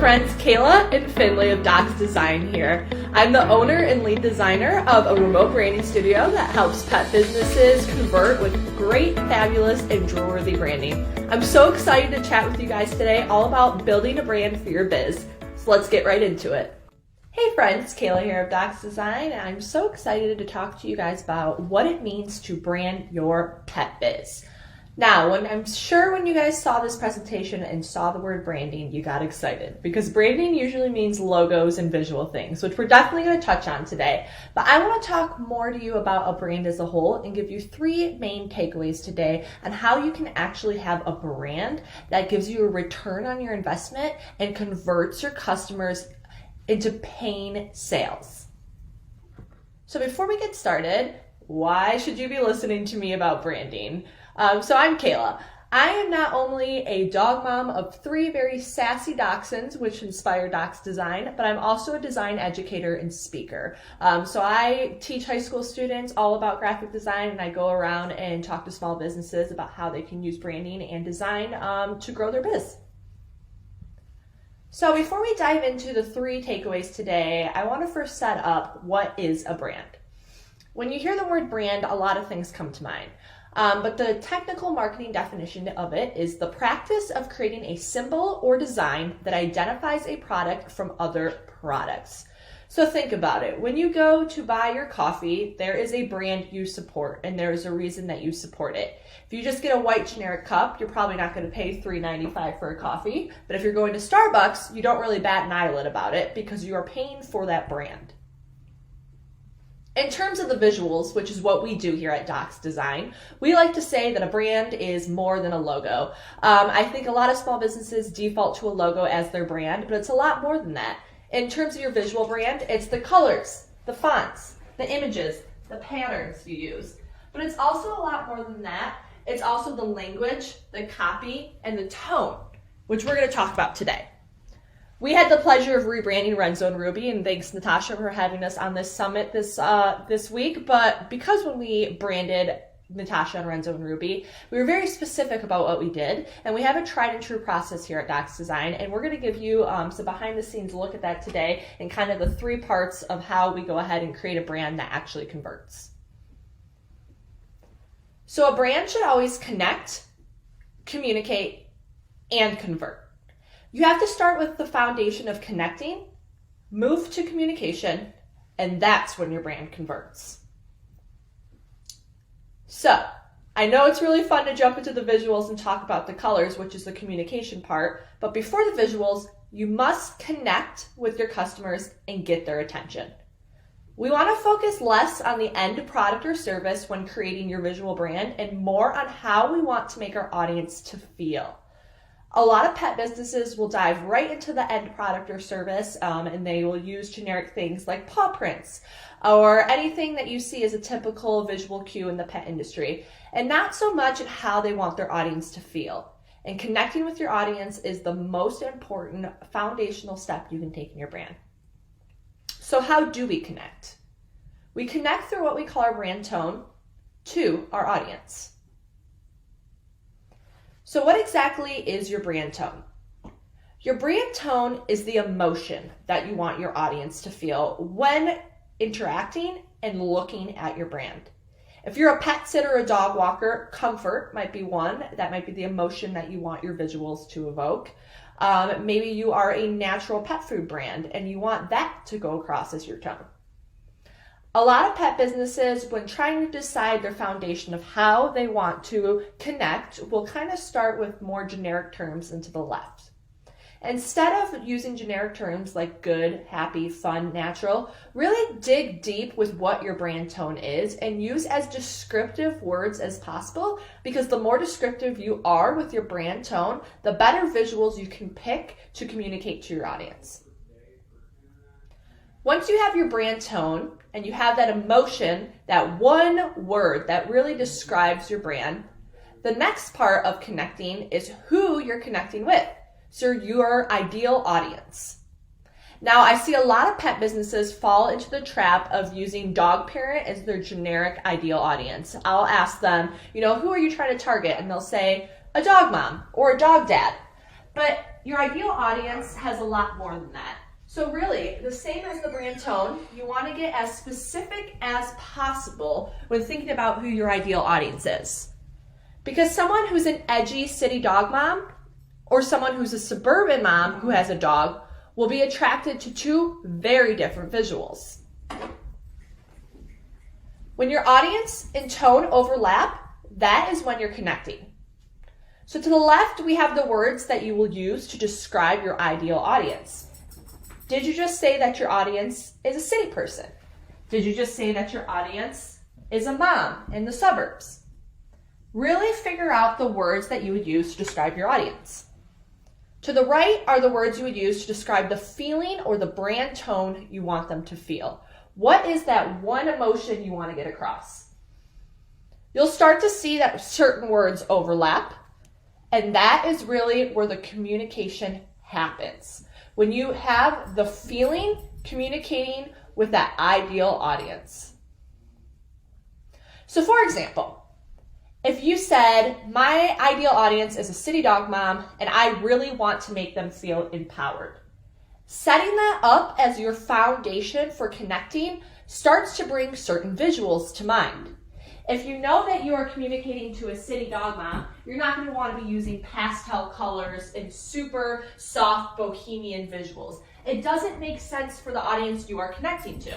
friends, Kaila and Finley of Dox Design here. I'm the owner and lead designer of a remote branding studio that helps pet businesses convert with great, fabulous, and drool-worthy branding. I'm so excited to chat with you guys today all about building a brand for your biz. So let's get right into it. Hey friends, Kaila here of Dox Design, and I'm so excited to talk to you guys about what it means to brand your pet biz. Now, I'm sure when you guys saw this presentation and saw the word branding, you got excited because branding usually means logos and visual things, which we're definitely going to touch on today. But I want to talk more to you about a brand as a whole and give you 3 main takeaways today on how you can actually have a brand that gives you a return on your investment and converts your customers into paying sales. So before we get started, why should you be listening to me about branding? So I'm Kaila. I am not only a dog mom of 3 very sassy dachshunds, which inspired Dox Design, but I'm also a design educator and speaker. So I teach high school students all about graphic design, and I go around and talk to small businesses about how they can use branding and design to grow their biz. So before we dive into the 3 takeaways today, I want to first set up what is a brand. When you hear the word brand, a lot of things come to mind. But the technical marketing definition of it is the practice of creating a symbol or design that identifies a product from other products. So think about it. When you go to buy your coffee, there is a brand you support, and there is a reason that you support it. If you just get a white generic cup, you're probably not going to pay $3.95 for a coffee. But if you're going to Starbucks, you don't really bat an eyelid about it because you are paying for that brand. In terms of the visuals, which is what we do here at Dox Design, we like to say that a brand is more than a logo. I think a lot of small businesses default to a logo as their brand, but it's a lot more than that. In terms of your visual brand, it's the colors, the fonts, the images, the patterns you use. But it's also a lot more than that. It's also the language, the copy, and the tone, which we're going to talk about today. We had the pleasure of rebranding Renzo and Ruby, and thanks Natasha for having us on this summit this week. But because when we branded Natasha and Renzo and Ruby, we were very specific about what we did, and we have a tried and true process here at Dox Design, and we're going to give you some behind the scenes look at that today and kind of the 3 parts of how we go ahead and create a brand that actually converts. So a brand should always connect, communicate, and convert. You have to start with the foundation of connecting, move to communication, and that's when your brand converts. So, I know it's really fun to jump into the visuals and talk about the colors, which is the communication part, but before the visuals, you must connect with your customers and get their attention. We want to focus less on the end product or service when creating your visual brand and more on how we want to make our audience to feel. A lot of pet businesses will dive right into the end product or service, and they will use generic things like paw prints or anything that you see as a typical visual cue in the pet industry, and not so much at how they want their audience to feel. And connecting with your audience is the most important foundational step you can take in your brand. So how do we connect? We connect through what we call our brand tone to our audience. So what exactly is your brand tone? Your brand tone is the emotion that you want your audience to feel when interacting and looking at your brand. If you're a pet sitter or a dog walker, comfort might be one. That might be the emotion that you want your visuals to evoke. Maybe you are a natural pet food brand and you want that to go across as your tone. A lot of pet businesses, when trying to decide their foundation of how they want to connect, will kind of start with more generic terms and to the left. Instead of using generic terms like good, happy, fun, natural, really dig deep with what your brand tone is and use as descriptive words as possible, because the more descriptive you are with your brand tone, the better visuals you can pick to communicate to your audience. Once you have your brand tone and you have that emotion, that one word that really describes your brand, the next part of connecting is who you're connecting with. So your ideal audience. Now, I see a lot of pet businesses fall into the trap of using dog parent as their generic ideal audience. I'll ask them, who are you trying to target? And they'll say, a dog mom or a dog dad. But your ideal audience has a lot more than that. So really, the same as the brand tone, you want to get as specific as possible when thinking about who your ideal audience is. Because someone who's an edgy city dog mom or someone who's a suburban mom who has a dog will be attracted to two very different visuals. When your audience and tone overlap, that is when you're connecting. So to the left, we have the words that you will use to describe your ideal audience. Did you just say that your audience is a city person? Did you just say that your audience is a mom in the suburbs? Really figure out the words that you would use to describe your audience. To the right are the words you would use to describe the feeling or the brand tone you want them to feel. What is that one emotion you want to get across? You'll start to see that certain words overlap, and that is really where the communication happens. When you have the feeling communicating with that ideal audience. So for example, if you said, my ideal audience is a city dog mom and I really want to make them feel empowered. Setting that up as your foundation for connecting starts to bring certain visuals to mind. If you know that you are communicating to a city dog mom, you're not going to want to be using pastel colors and super soft bohemian visuals. It doesn't make sense for the audience you are connecting to.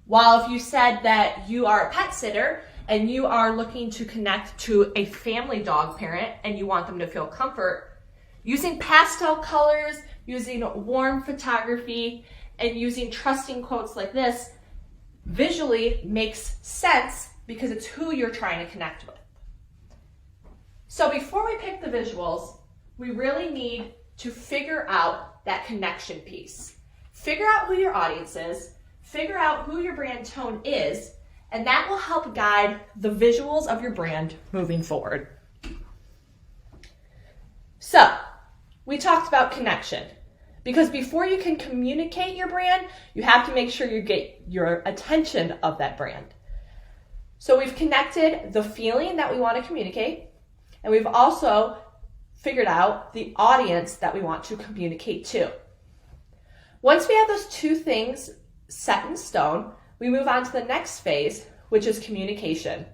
While if you said that you are a pet sitter and you are looking to connect to a family dog parent and you want them to feel comfort, using pastel colors, using warm photography, and using trusting quotes like this visually makes sense because it's who you're trying to connect with. So before we pick the visuals, we really need to figure out that connection piece. Figure out who your audience is, figure out who your brand tone is, and that will help guide the visuals of your brand moving forward. So, we talked about connection. Because before you can communicate your brand, you have to make sure you get your attention of that brand. So we've connected the feeling that we want to communicate, and we've also figured out the audience that we want to communicate to. Once we have those two things set in stone, we move on to the next phase, which is communication.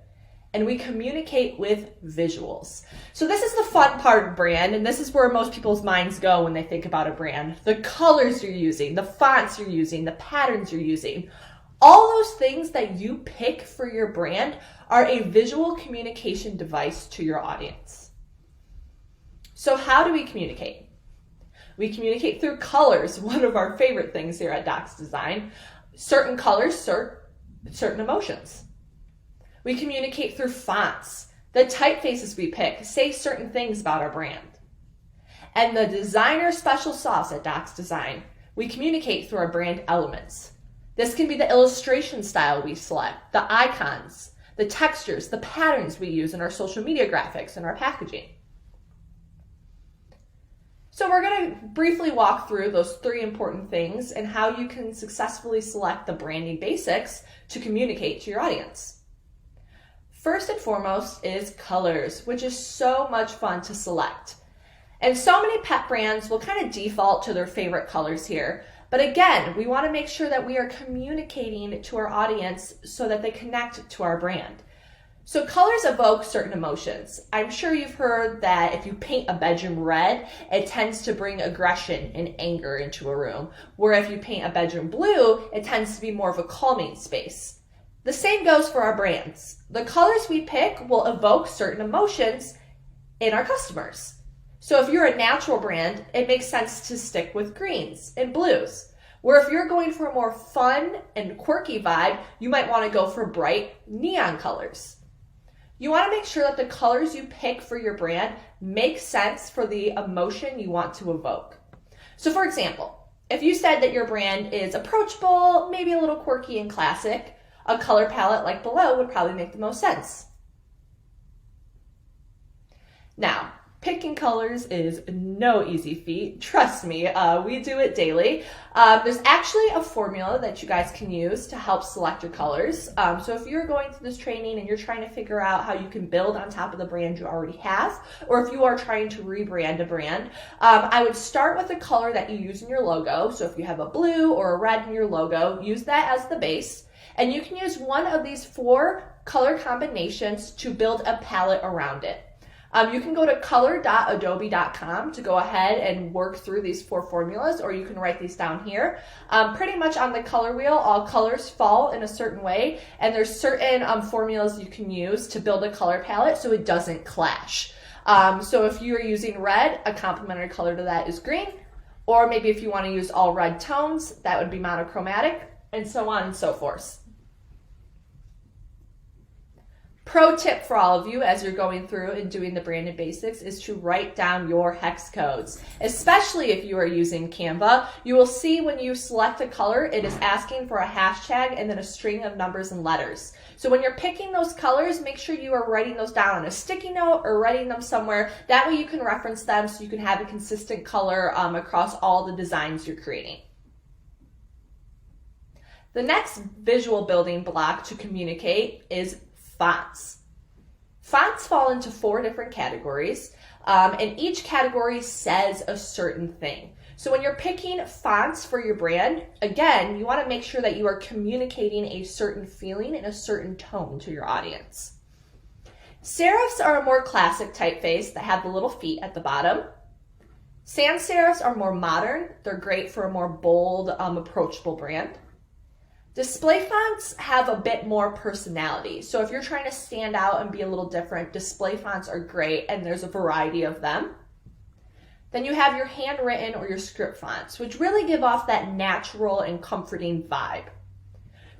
And we communicate with visuals. So this is the fun part of brand, and this is where most people's minds go when they think about a brand. The colors you're using, the fonts you're using, the patterns you're using. All those things that you pick for your brand are a visual communication device to your audience. So how do we communicate? We communicate through colors, one of our favorite things here at Dox Design. Certain colors, certain emotions. We communicate through fonts. The typefaces we pick say certain things about our brand. And the designer special sauce at Dox Design, we communicate through our brand elements. This can be the illustration style we select, the icons, the textures, the patterns we use in our social media graphics and our packaging. So we're going to briefly walk through those three important things and how you can successfully select the branding basics to communicate to your audience. First and foremost is colors, which is so much fun to select. And so many pet brands will kind of default to their favorite colors here. But again, we want to make sure that we are communicating to our audience so that they connect to our brand. So colors evoke certain emotions. I'm sure you've heard that if you paint a bedroom red, it tends to bring aggression and anger into a room. Where if you paint a bedroom blue, it tends to be more of a calming space. The same goes for our brands. The colors we pick will evoke certain emotions in our customers. So if you're a natural brand, it makes sense to stick with greens and blues. Where if you're going for a more fun and quirky vibe, you might want to go for bright neon colors. You want to make sure that the colors you pick for your brand make sense for the emotion you want to evoke. So for example, if you said that your brand is approachable, maybe a little quirky and classic, a color palette like below would probably make the most sense. Now, Picking colors is no easy feat. Trust me, we do it daily. There's actually a formula that you guys can use to help select your colors. So if you're going through this training and you're trying to figure out how you can build on top of the brand you already have, or if you are trying to rebrand a brand, I would start with the color that you use in your logo. So if you have a blue or a red in your logo, use that as the base. And you can use one of these 4 color combinations to build a palette around it. You can go to color.adobe.com to go ahead and work through these 4 formulas, or you can write these down here. Pretty much on the color wheel, all colors fall in a certain way, and there's certain formulas you can use to build a color palette so it doesn't clash. So if you're using red, a complementary color to that is green, or maybe if you want to use all red tones, that would be monochromatic, and so on and so forth. Pro tip for all of you as you're going through and doing the branded basics is to write down your hex codes, especially if you are using Canva. You will see when you select a color, it is asking for a hashtag and then a string of numbers and letters. So when you're picking those colors, make sure you are writing those down on a sticky note or writing them somewhere. That way you can reference them so you can have a consistent color across all the designs you're creating. The next visual building block to communicate is fonts. Fonts fall into 4 different categories, and each category says a certain thing. So when you're picking fonts for your brand, again, you want to make sure that you are communicating a certain feeling and a certain tone to your audience. Serifs are a more classic typeface that have the little feet at the bottom. Sans serifs are more modern. They're great for a more bold, approachable brand. Display fonts have a bit more personality. So if you're trying to stand out and be a little different, display fonts are great, and there's a variety of them. Then you have your handwritten or your script fonts, which really give off that natural and comforting vibe.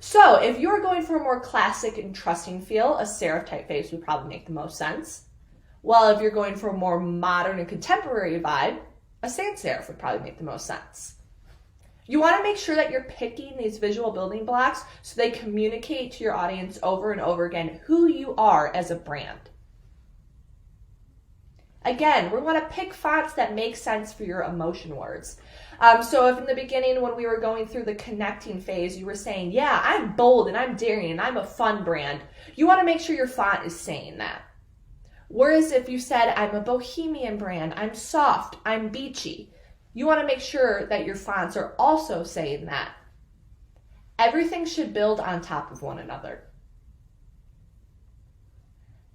So if you're going for a more classic and trusting feel, a serif typeface would probably make the most sense. While if you're going for a more modern and contemporary vibe, a sans serif would probably make the most sense. You want to make sure that you're picking these visual building blocks so they communicate to your audience over and over again who you are as a brand. Again, we want to pick fonts that make sense for your emotion words. So if in the beginning when we were going through the connecting phase, you were saying, yeah, I'm bold and I'm daring and I'm a fun brand, you want to make sure your font is saying that. Whereas if you said, I'm a bohemian brand, I'm soft, I'm beachy, you want to make sure that your fonts are also saying that. Everything should build on top of one another.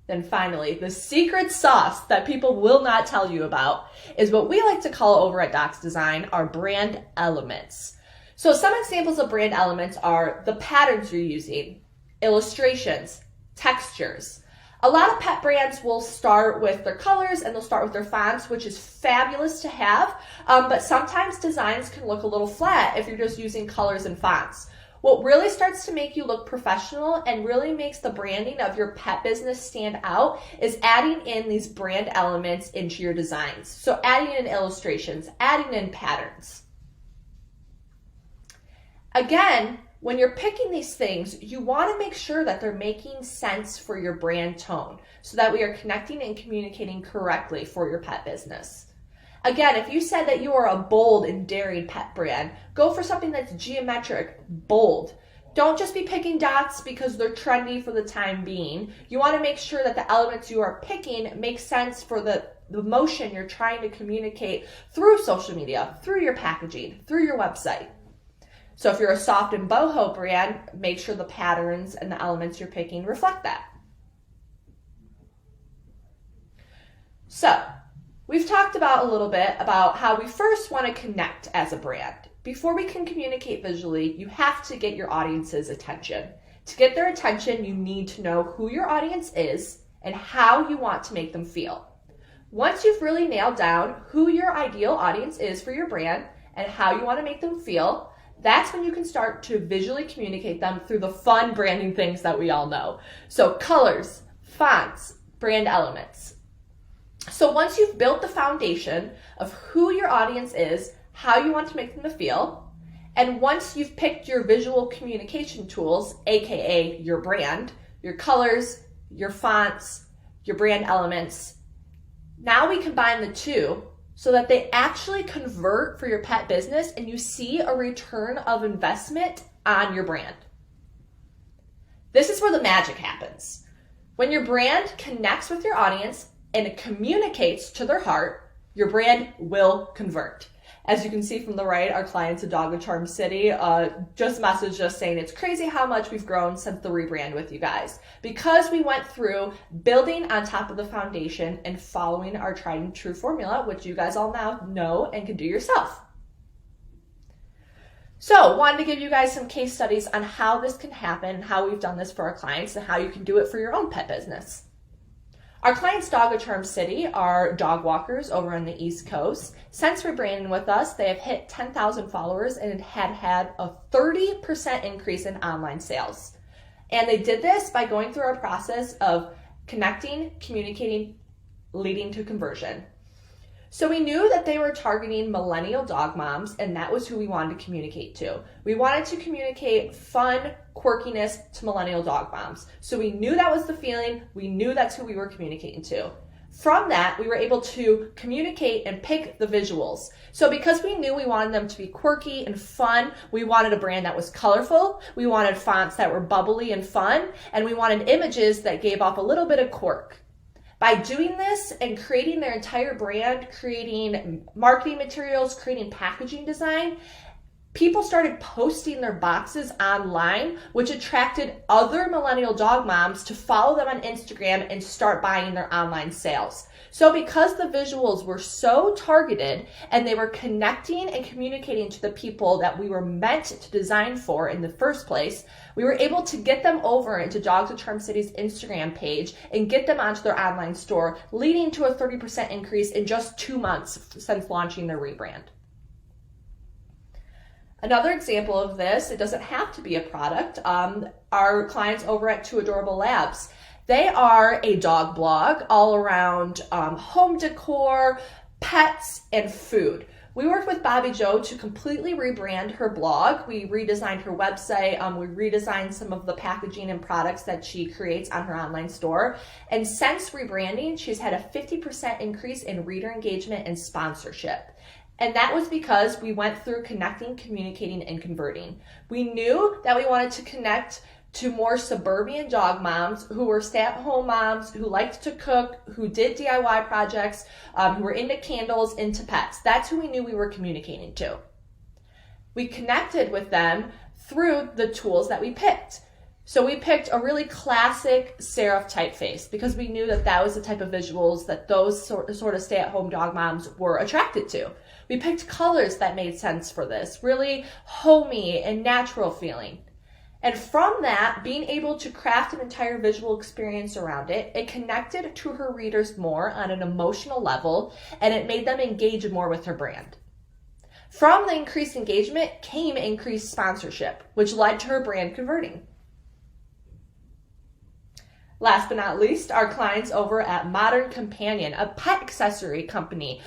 Then finally, the secret sauce that people will not tell you about is what we like to call over at Dox Design our brand elements. So some examples of brand elements are the patterns you're using, illustrations, textures. A lot of pet brands will start with their colors and they'll start with their fonts, which is fabulous to have, but sometimes designs can look a little flat if you're just using colors and fonts. What really starts to make you look professional and really makes the branding of your pet business stand out is adding in these brand elements into your designs. So adding in illustrations, adding in patterns. Again, when you're picking these things, you want to make sure that they're making sense for your brand tone so that we are connecting and communicating correctly for your pet business. Again, if you said that you are a bold and daring pet brand, go for something that's geometric, bold. Don't just be picking dots because they're trendy for the time being. You want to make sure that the elements you are picking make sense for the motion you're trying to communicate through social media, through your packaging, through your website. So if you're a soft and boho brand, make sure the patterns and the elements you're picking reflect that. So we've talked about a little bit about how we first want to connect as a brand. Before we can communicate visually, you have to get your audience's attention. To get their attention, you need to know who your audience is and how you want to make them feel. Once you've really nailed down who your ideal audience is for your brand and how you want to make them feel, that's when you can start to visually communicate them through the fun branding things that we all know. So colors, fonts, brand elements. So once you've built the foundation of who your audience is, how you want to make them feel, and once you've picked your visual communication tools, aka your brand, your colors, your fonts, your brand elements, Now we combine the two so that they actually convert for your pet business and you see a return of investment on your brand. This is where the magic happens. When your brand connects with your audience and it communicates to their heart, your brand will convert. As you can see from the right, our clients at Dog Charm City just messaged us saying it's crazy how much we've grown since the rebrand with you guys, because we went through building on top of the foundation and following our tried and true formula, which you guys all now know and can do yourself. So wanted to give you guys some case studies on how this can happen, how we've done this for our clients, and how you can do it for your own pet business. Our clients, Dog Charm City, are dog walkers over on the East Coast. Since rebranding with us, they have hit 10,000 followers and had a 30% increase in online sales. And they did this by going through our process of connecting, communicating, leading to conversion. So we knew that they were targeting millennial dog moms, and that was who we wanted to communicate to. We wanted to communicate fun, quirkiness to millennial dog moms. So we knew that was the feeling. We knew that's who we were communicating to. From that, we were able to communicate and pick the visuals. So because we knew we wanted them to be quirky and fun, we wanted a brand that was colorful, we wanted fonts that were bubbly and fun, and we wanted images that gave off a little bit of quirk. By doing this and creating their entire brand, creating marketing materials, creating packaging design, people started posting their boxes online, which attracted other millennial dog moms to follow them on Instagram and start buying their online sales. So because the visuals were so targeted and they were connecting and communicating to the people that we were meant to design for in the first place, we were able to get them over into Dogs of Charm City's Instagram page and get them onto their online store, leading to a 30% increase in just 2 months since launching their rebrand. Another example of this, it doesn't have to be a product, our clients over at Two Adorable Labs. They are a dog blog all around home decor, pets, and food. We worked with Bobby Joe to completely rebrand her blog. We redesigned her website. We redesigned some of the packaging and products that she creates on her online store. And since rebranding, she's had a 50% increase in reader engagement and sponsorship. And that was because we went through connecting, communicating, and converting. We knew that we wanted to connect to more suburban dog moms who were stay-at-home moms, who liked to cook, who did DIY projects, who were into candles, into pets. That's who we knew we were communicating to. We connected with them through the tools that we picked. So we picked a really classic serif typeface because we knew that that was the type of visuals that those sort of stay-at-home dog moms were attracted to. We picked colors that made sense for this, really homey and natural feeling. And from that, being able to craft an entire visual experience around it, it connected to her readers more on an emotional level, and it made them engage more with her brand. From the increased engagement came increased sponsorship, which led to her brand converting. Last but not least, our clients over at Modern Companion, a pet accessory company.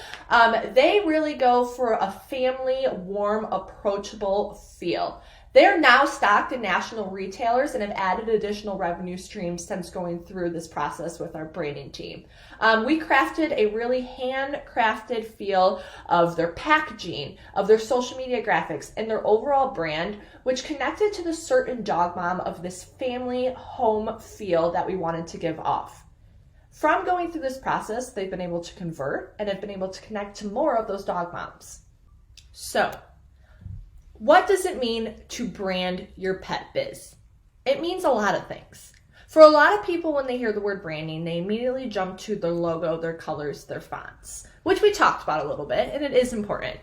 They really go for a family, warm, approachable feel. They are now stocked in national retailers and have added additional revenue streams since going through this process with our branding team. We crafted a really handcrafted feel of their packaging, of their social media graphics, and their overall brand, which connected to the certain dog mom of this family home feel that we wanted to give off. From going through this process, they've been able to convert and have been able to connect to more of those dog moms. So, what does it mean to brand your pet biz? It means a lot of things. For a lot of people, when they hear the word branding, they immediately jump to their logo, their colors, their fonts, which we talked about a little bit, and it is important.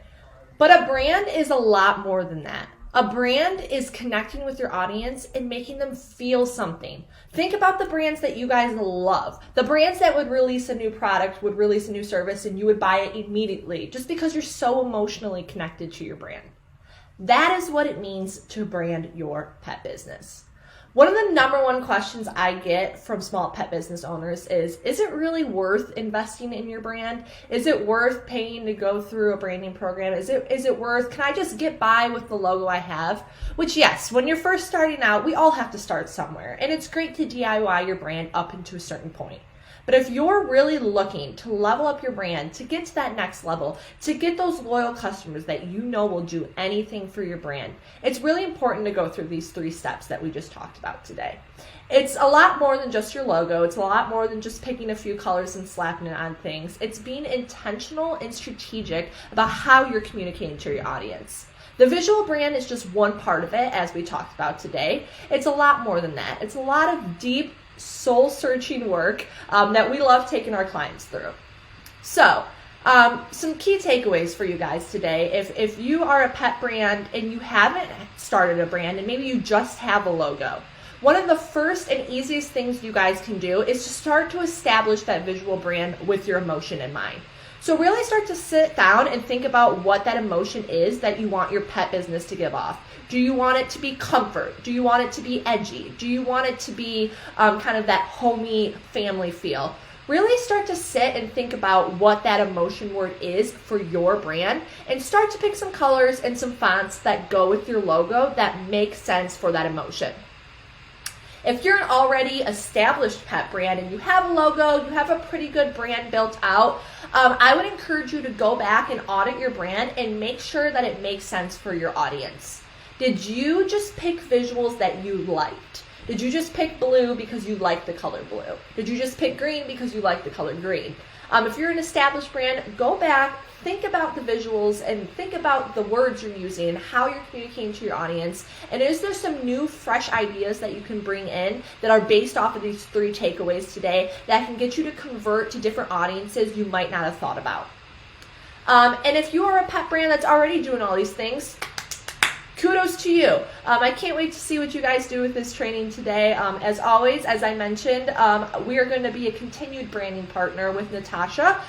But a brand is a lot more than that. A brand is connecting with your audience and making them feel something. Think about the brands that you guys love. The brands that would release a new product, would release a new service, and you would buy it immediately just because you're so emotionally connected to your brand. That is what it means to brand your pet business. One of the number one questions I get from small pet business owners is it really worth investing in your brand? Is it worth paying to go through a branding program? Is it worth, can I just get by with the logo I have? Which, yes, when you're first starting out, we all have to start somewhere. And it's great to DIY your brand up into a certain point. But if you're really looking to level up your brand, to get to that next level, to get those loyal customers that you know will do anything for your brand, it's really important to go through these 3 steps that we just talked about today. It's a lot more than just your logo. It's a lot more than just picking a few colors and slapping it on things. It's being intentional and strategic about how you're communicating to your audience. The visual brand is just one part of it, as we talked about today. It's a lot more than that. It's a lot of deep, soul-searching work that we love taking our clients through. So, some key takeaways for you guys today. If you are a pet brand and you haven't started a brand and maybe you just have a logo, one of the first and easiest things you guys can do is to start to establish that visual brand with your emotion in mind. So really start to sit down and think about what that emotion is that you want your pet business to give off. Do you want it to be comfort? Do you want it to be edgy? Do you want it to be kind of that homey family feel? Really start to sit and think about what that emotion word is for your brand and start to pick some colors and some fonts that go with your logo that make sense for that emotion. If you're an already established pet brand and you have a logo, you have a pretty good brand built out, I would encourage you to go back and audit your brand and make sure that it makes sense for your audience. Did you just pick visuals that you liked? Did you just pick blue because you like the color blue? Did you just pick green because you like the color green? If you're an established brand, go back, think about the visuals and think about the words you're using and how you're communicating to your audience. And is there some new, fresh ideas that you can bring in that are based off of these 3 takeaways today that can get you to convert to different audiences you might not have thought about? And if you are a pet brand that's already doing all these things, kudos to you. I can't wait to see what you guys do with this training today. As always, as I mentioned, we are going to be a continued branding partner with Natasha.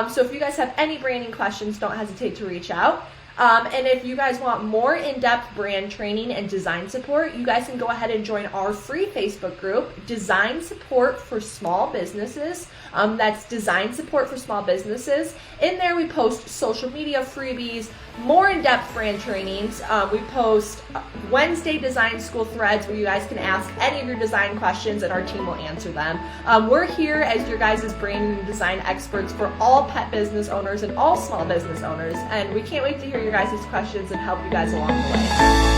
So if you guys have any branding questions, don't hesitate to reach out. And if you guys want more in-depth brand training and design support, you guys can go ahead and join our free Facebook group, Design Support for Small Businesses. That's Design Support for Small Businesses. In there, we post social media freebies, more in-depth brand trainings. We post Wednesday design school threads where you guys can ask any of your design questions and our team will answer them. We're here as your guys' branding and design experts for all pet business owners and all small business owners. And we can't wait to hear your guys' questions and help you guys along the way.